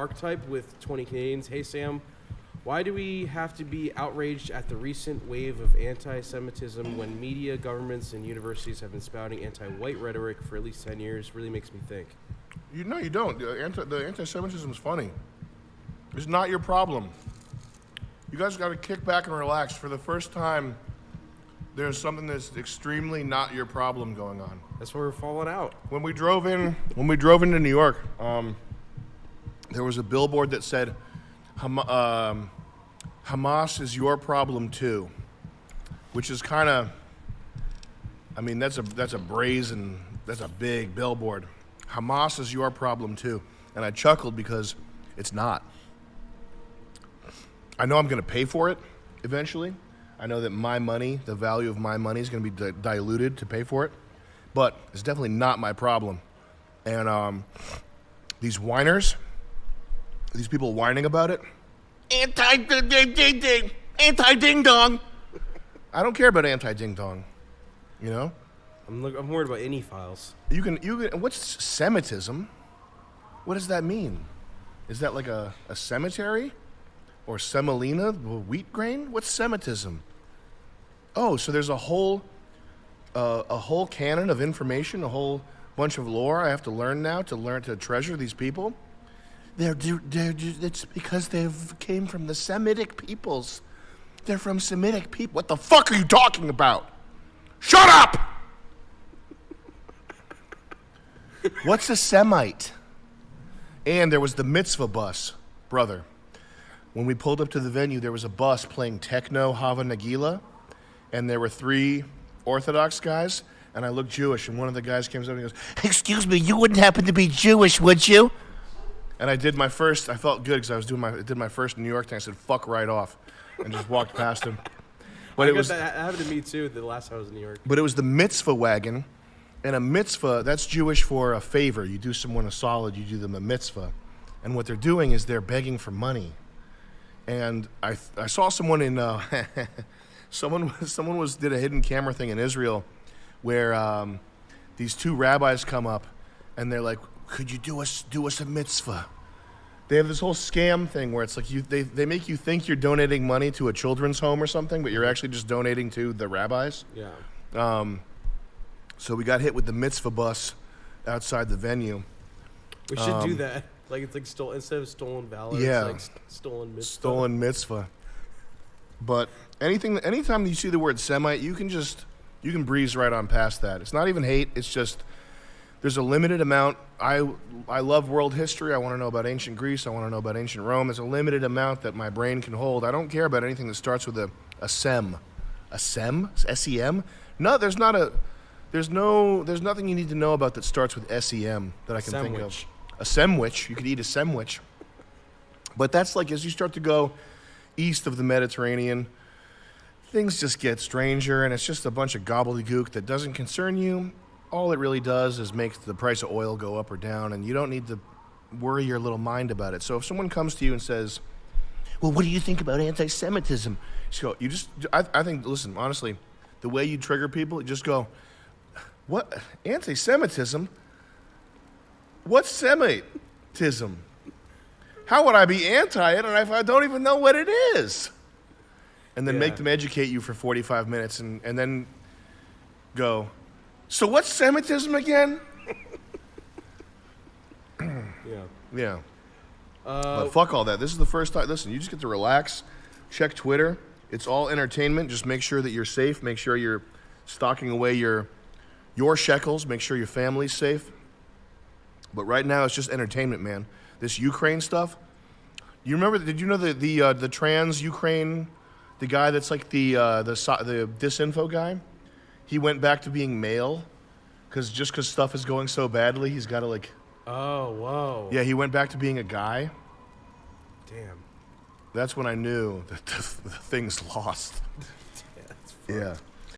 Archetype with 20 Canadians. Hey, Sam. Why do we have to be outraged at the recent wave of anti-Semitism when media, governments, and universities have been spouting anti-white rhetoric for at least 10 years? Really makes me think. You don't. The anti-Semitism is funny. It's not your problem. You guys got to kick back and relax. For the first time, there's something that's extremely not your problem going on. That's why we're falling out. When we drove into New York, there was a billboard that said, Hamas is your problem too, which is kind of, I mean, that's a big billboard. Hamas is your problem too. And I chuckled because it's not. I know I'm going to pay for it eventually. I know that my money, the value of my money is going to be diluted to pay for it, but it's definitely not my problem. And these whiners, these people whining about it, anti-ding-dong. I don't care about anti-ding-dong, you know? I'm worried about any files. You can. What's Semitism? What does that mean? Is that like a cemetery? Or semolina, wheat grain? What's Semitism? Oh, so there's a whole canon of information, a whole bunch of lore I have to learn now to treasure these people. It's because they came from the Semitic peoples. They're from Semitic people. What the fuck are you talking about? Shut up! What's a Semite? And there was the mitzvah bus, brother. When we pulled up to the venue, there was a bus playing techno Hava Nagila, and there were 3 Orthodox guys, and I looked Jewish, and one of the guys came up and he goes, "Excuse me, you wouldn't happen to be Jewish, would you?" And I did my first, I felt good because I did my first New York thing. I said, "Fuck right off," and just walked past him. But that happened to me too the last time I was in New York. But it was the mitzvah wagon, and a mitzvah, that's Jewish for a favor. You do someone a solid, you do them a mitzvah. And what they're doing is they're begging for money. And I saw someone in someone did a hidden camera thing in Israel where these 2 rabbis come up and they're like, "Could you do us a mitzvah?" They have this whole scam thing where it's like they make you think you're donating money to a children's home or something, but you're actually just donating to the rabbis. Yeah. So we got hit with the mitzvah bus outside the venue. We should do that. Like it's like instead of stolen valor, yeah, it's like stolen mitzvah. Stolen mitzvah. But anytime you see the word Semite, you can breeze right on past that. It's not even hate. It's just there's a limited amount. I love world history. I want to know about ancient Greece. I want to know about ancient Rome. There's a limited amount that my brain can hold. I don't care about anything that starts with a sem. A sem? S-E-M? No, there's nothing you need to know about that starts with S-E-M that I can think of. A semwich. You could eat a semwich. But that's like as you start to go east of the Mediterranean, things just get stranger, and it's just a bunch of gobbledygook that doesn't concern you. All it really does is make the price of oil go up or down, and you don't need to worry your little mind about it. So if someone comes to you and says, "Well, what do you think about anti-Semitism?" I think, listen, honestly, the way you trigger people, you just go, "What? Anti-Semitism? What's Semitism? How would I be anti it if I don't even know what it is?" And then make them educate you for 45 minutes and then go, "So what's Semitism again?" Yeah. But fuck all that. This is the first time. Listen, you just get to relax, check Twitter. It's all entertainment. Just make sure that you're safe. Make sure you're stocking away your shekels. Make sure your family's safe. But right now, it's just entertainment, man. This Ukraine stuff. You remember? Did you know the trans Ukraine, the guy that's like the disinfo guy? He went back to being male, because stuff is going so badly, he's got to like. Oh, whoa. Yeah, he went back to being a guy. Damn. That's when I knew that the thing's lost. Yeah.